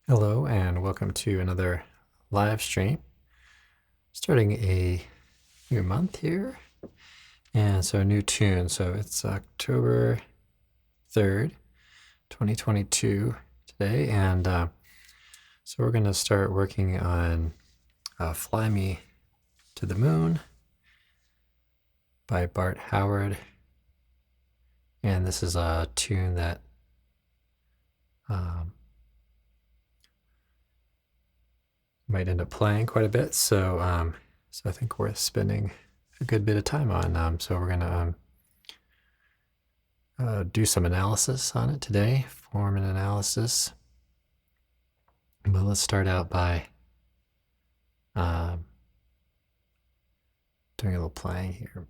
Hello and welcome to another live stream. Starting a new month here. And so a new tune. So it's October 3rd, 2022 today. And so we're going to start working on Fly Me to the Moon by Bart Howard. And this is a tune that might end up playing quite a bit. So I think we're spending a good bit of time on. So we're going to do some analysis on it today, form an analysis. But let's start out by doing a little playing here.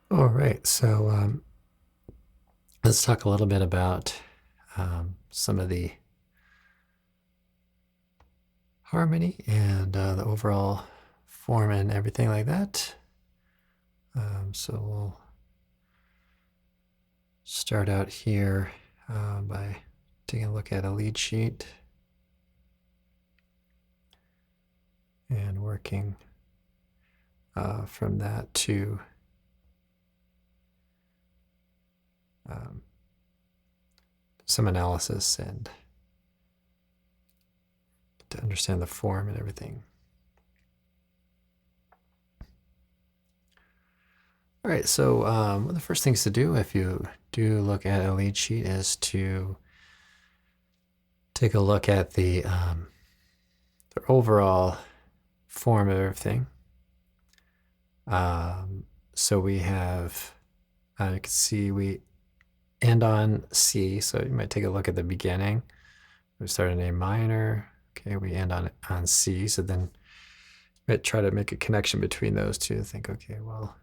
All right, so let's talk a little bit about some of the harmony and the overall form and everything like that. So we'll start out here by taking a look at a lead sheet. working from that to some analysis and to understand the form and everything. All right, so one of the first things to do if you do look at a lead sheet is to take a look at the overall form of everything. So we have, you can see we end on C, so you might take a look at the beginning. We start in A minor, okay, we end on C, so then we might try to make a connection between those two. Think, okay, well,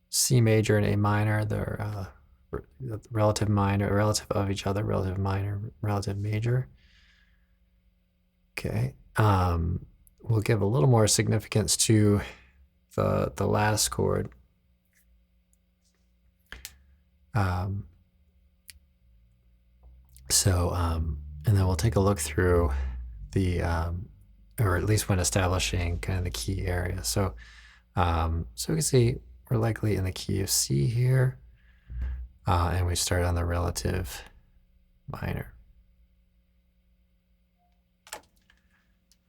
C major and A minor, they're relative minor, relative of each other, relative minor, relative major. Okay, we'll give a little more significance to the last chord. And then we'll take a look through the, or at least when establishing kind of the key area. So we can see we're likely in the key of C here, and we start on the relative minor.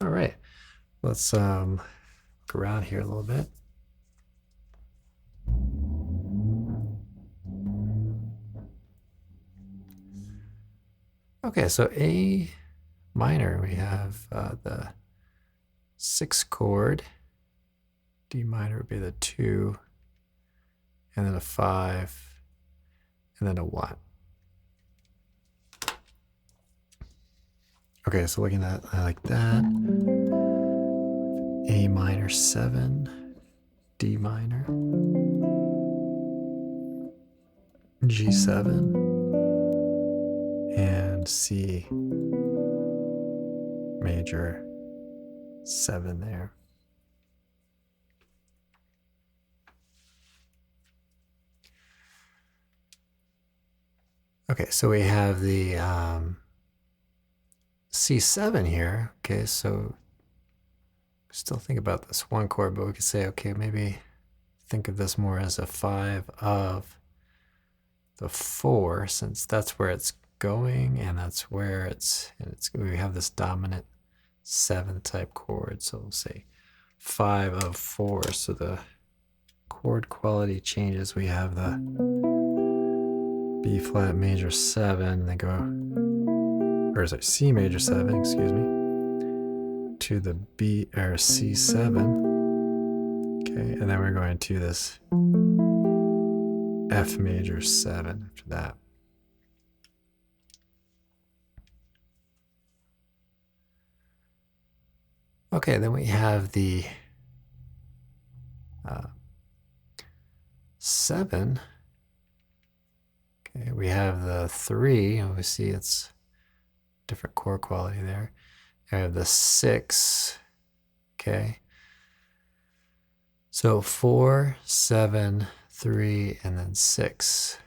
All right, let's look around here a little bit. Okay, so A minor, we have the 6th chord, D minor would be the 2, and then a 5, and then a 1. Okay, so looking at like that, A minor 7, D minor, G7, and C major 7 there. Okay, so we have the C7 here. Okay, so still think about this one chord, but we could say, okay, maybe think of this more as a 5 of the 4, since that's where it's going, and that's where we have this dominant 7 type chord. So we'll say 5 of 4. So the chord quality changes. We have the B flat major 7, they go, or sorry, C major 7, excuse me, to the B or C7. Okay, and then we're going to this F major 7 after that. Okay, then we have the 7. Okay, we have the 3, and we see it's different chord quality there. We have the 6. Okay. So 4, 7, 3, and then 6.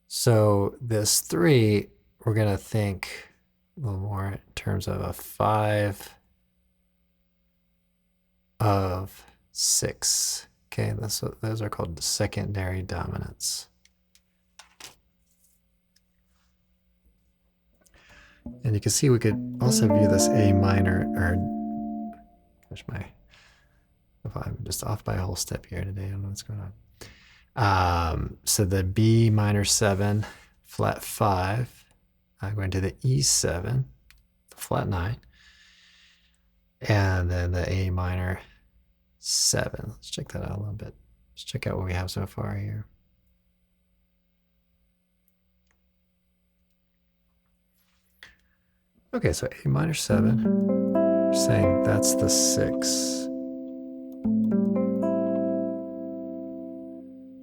So this 3, we're going to think a little more in terms of a 5 of 6. Okay, those are called secondary dominants. And you can see we could also view this A minor, or I'm just off by a whole step here today. I don't know what's going on. So the B minor 7, flat 5, going to the E7, the flat 9, and then the A minor 7. Let's check that out a little bit. Let's check out what we have so far here. Okay, so A minor 7, we're saying that's the 6.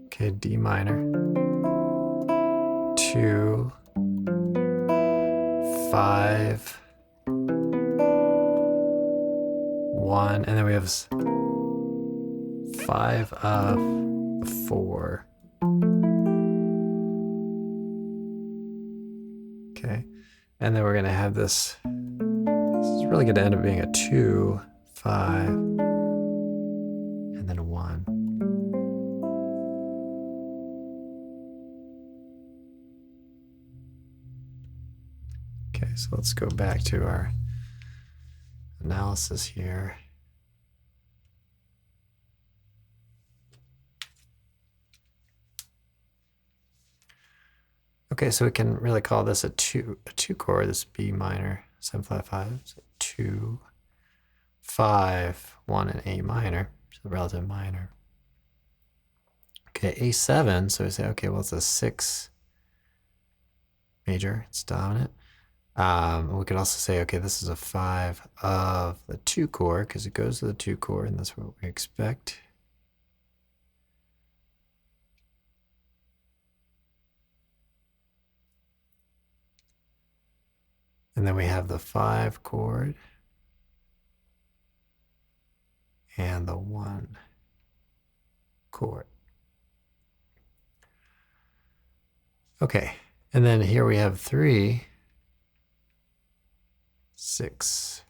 Okay, D minor, 2, 5, 1, and then we have 5 of 4. Okay, and then we're going to have this is really going to end up being a 2, 5, and then a 1. Okay, so let's go back to our analysis here. Okay, so we can really call this a two chord, this B minor 755. So 2, 5, 1, and A minor, so relative minor. Okay, A7, so we say, okay, well, it's a 6 major, it's dominant. We could also say, okay, this is a 5 of the 2 chord because it goes to the 2 chord, and that's what we expect. And then we have the 5 chord and the 1 chord. Okay, and then here we have 3, 6,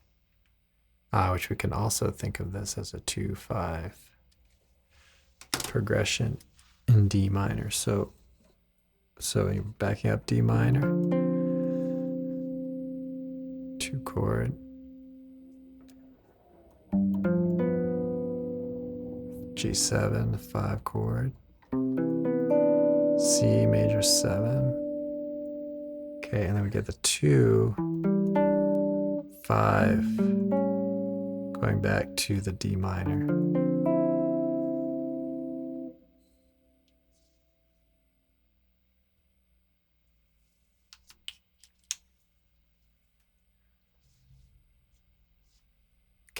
which we can also think of this as a 2, 5 progression in D minor. So you're backing up D minor, 2 chord, G7, 5 chord, C major 7. Okay, and then we get the 2, 5 going back to the D minor.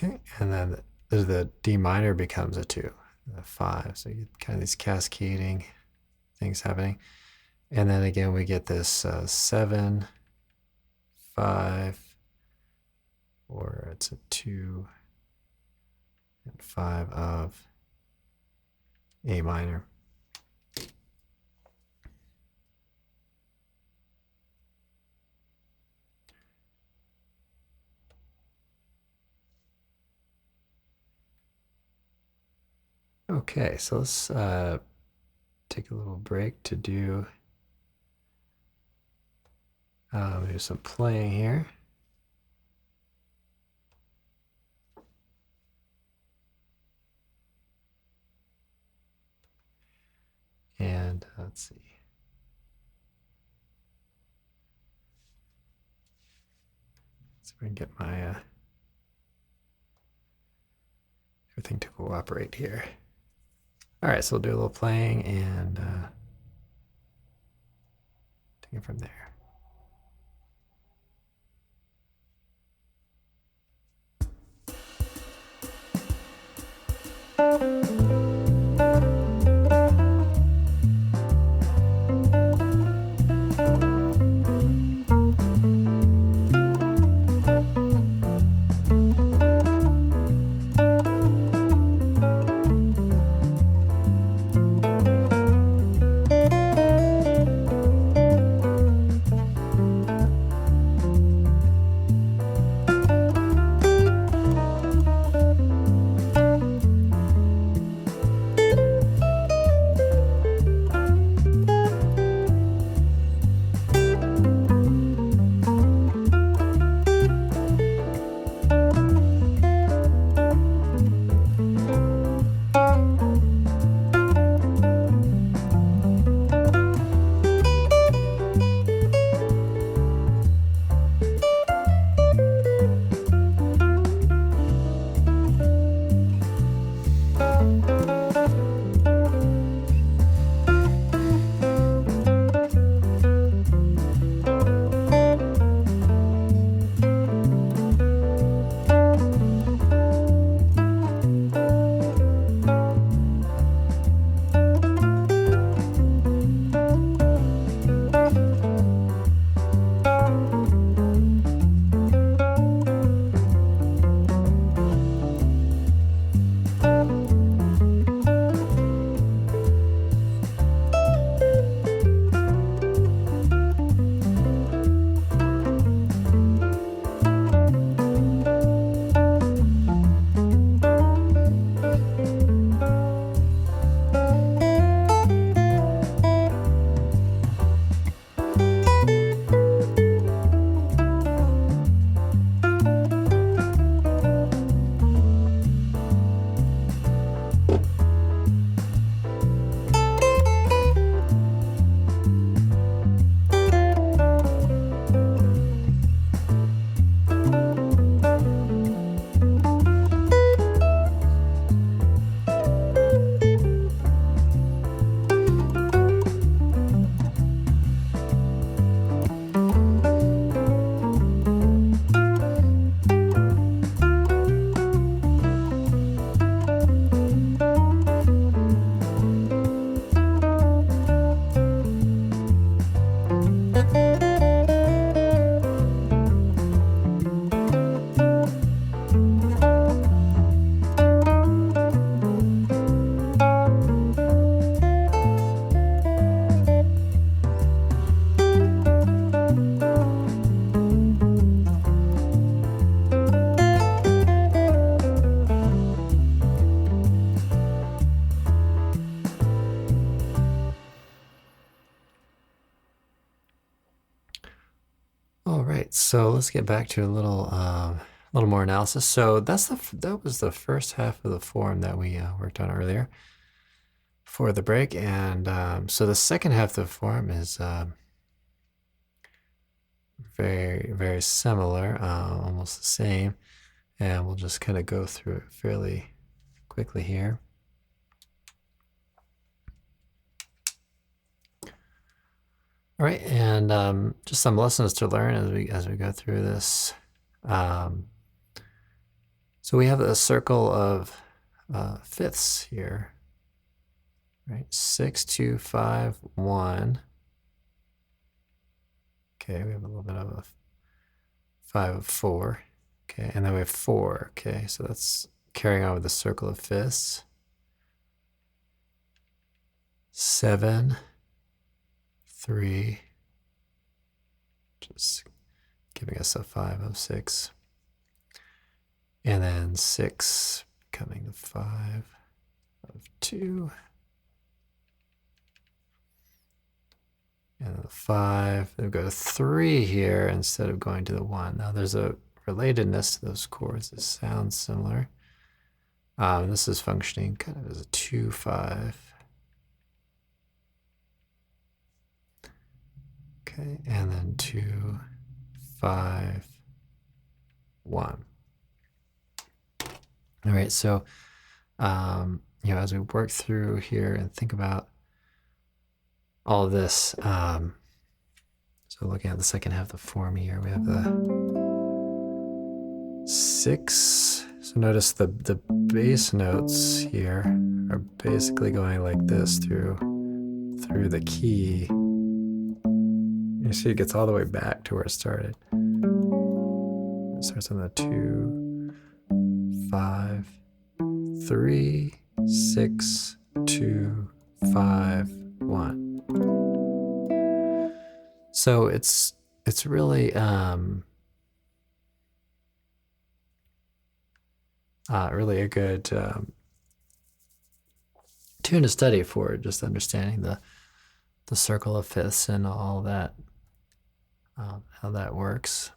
Okay, and then the D minor becomes a 2, a 5. So you get kind of these cascading things happening. And then again, we get this 7, 5, or it's a 2 and 5 of A minor. Okay, so let's take a little break to do some playing here. And let's see. So we can get my everything to cooperate here. All right, so we'll do a little playing and take it from there. right, so let's get back to a little more analysis. So that was the first half of the form that we worked on earlier for the break, and so the second half of the form is very, very similar, almost the same, and we'll just kind of go through it fairly quickly here. All right, and just some lessons to learn as we go through this. So we have a circle of fifths here, right? 6, 2, 5, 1. Okay, we have a little bit of a 5 of 4. Okay, and then we have 4. Okay, so that's carrying on with the circle of fifths. 7, 3, just giving us a 5 of 6. And then 6 becoming the 5 of 2. And then the 5, then we go to 3 here instead of going to the 1. Now there's a relatedness to those chords. It sounds similar. This is functioning kind of as a 2, 5. Okay, and then 2, 5, 1. All right, so as we work through here and think about all of this, so looking at the second half of the form here, we have the 6. So notice the bass notes here are basically going like this through the key. You see it gets all the way back to where it started. It starts on the 2, 5, 3, 6, 2, 5, 1. So it's really really a good tune to study for just understanding the circle of fifths and all that, how that works.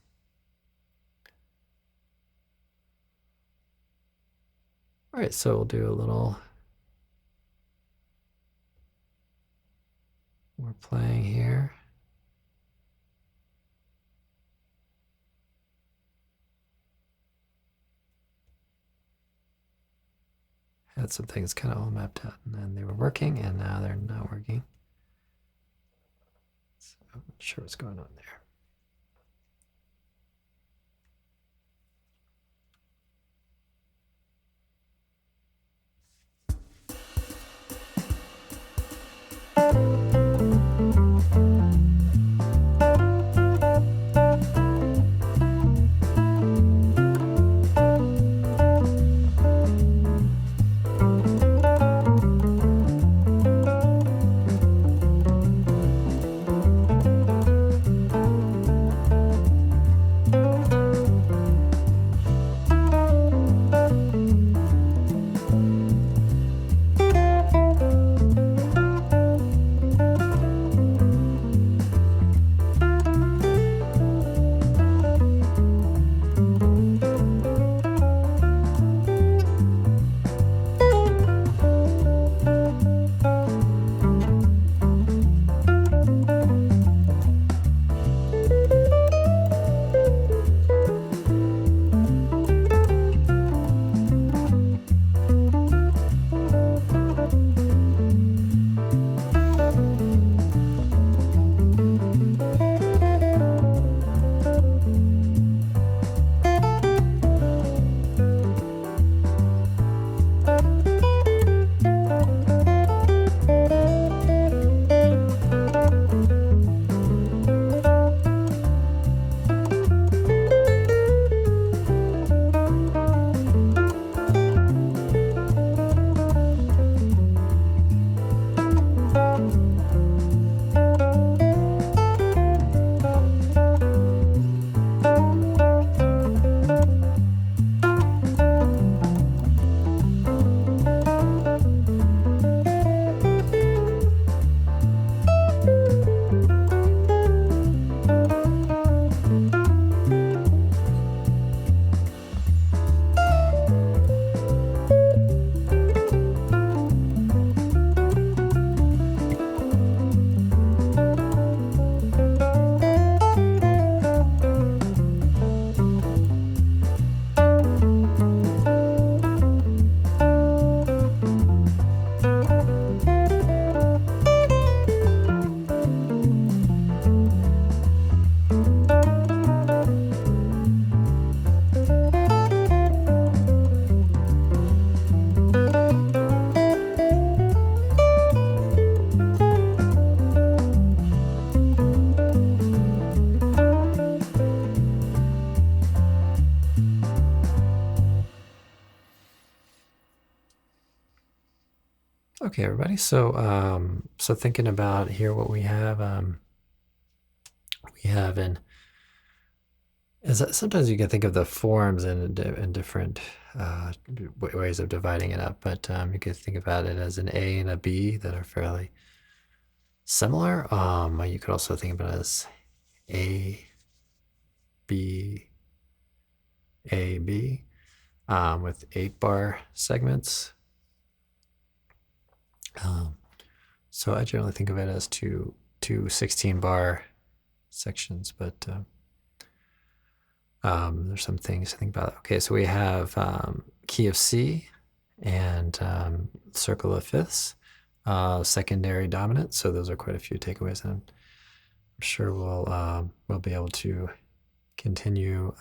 All right, so we'll do a little more playing here. Had some things kind of all mapped out, and then they were working, and now they're not working. So I'm not sure what's going on there. Okay, everybody. So thinking about here, what we have in is that sometimes you can think of the forms in different ways of dividing it up, but you could think about it as an A and a B that are fairly similar. You could also think about it as A, B, A, B, with 8-bar segments. So I generally think of it as two 16-bar sections, but there's some things to think about. Okay, so we have key of C and circle of fifths, secondary dominant. So those are quite a few takeaways, and I'm sure we'll be able to continue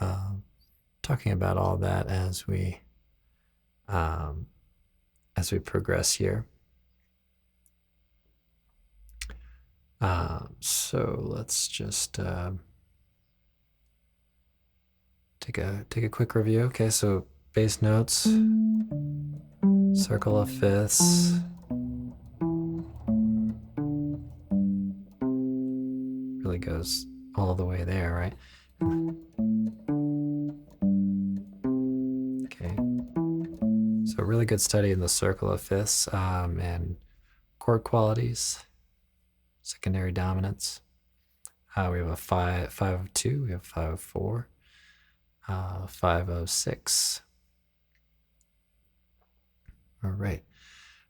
talking about all that as we progress here. So let's just take a quick review. Okay, so bass notes, circle of fifths, really goes all the way there, right? Okay, so really good study in the circle of fifths and chord qualities, secondary dominance. We have a 5/2, we have 5/4, 5/6. All right,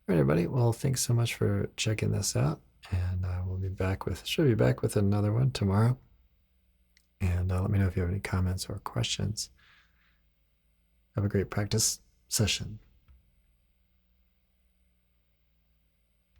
everybody. Well, thanks so much for checking this out, and we'll be back should be back with another one tomorrow. And let me know if you have any comments or questions. Have a great practice session.